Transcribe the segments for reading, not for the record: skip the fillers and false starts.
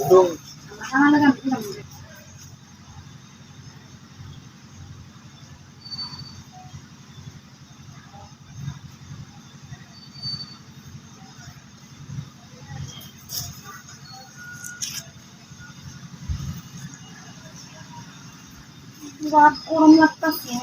dong. Sama lagi bilang. Enggak, orang লাগতাছে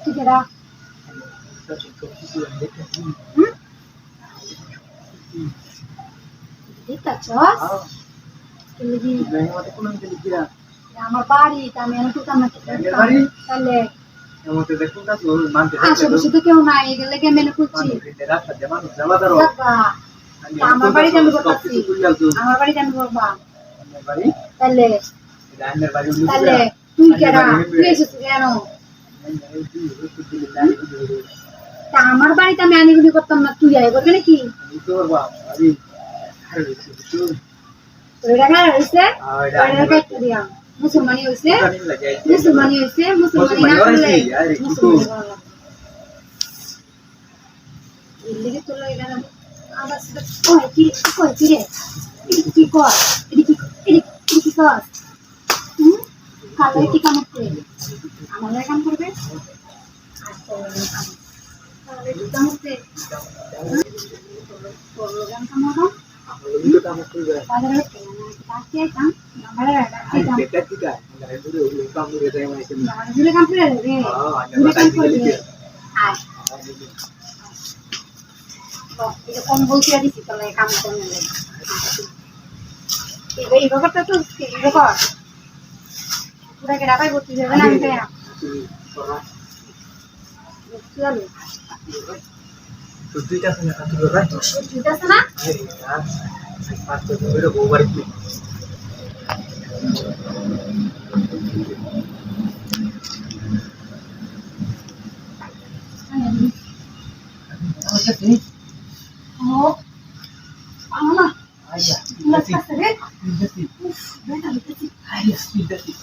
Kira এটা চস কি আমার বাড়ি আমি একটু কাম তাহলে আশেপাশে তো কেউ নাই এগুলো কে মেনে করছি আমার বাড়িতে আমি করতেছি আমার বাড়িতে আমি করবা তাহলে তাহলে তুই কেডা তুই এসেছিস কেন তা আমার বাড়িতে আমি আনিগুনি করতাম না তুই আয় করবে নাকি মুসলমানি হয়েছে মুসলমানি হয়েছে মুসলমানি না করলে কি কর কি কর কালো কি কাম করবে আমাদের কাম করবে কম বলছি দিচ্ছি তাহলে কাম করলে এই ব্যাপারটা তো এই ব্যাপার পুরা কে ডাকাই করতে যাবে না আমি চলো Sudah dah sana satu orang. Sudah sana? Ya, pas tu kita bawa balik. Apa sih? Oh, mana? Ayah, Nak kasih? kasih. Betul betul. Ayah, kasih.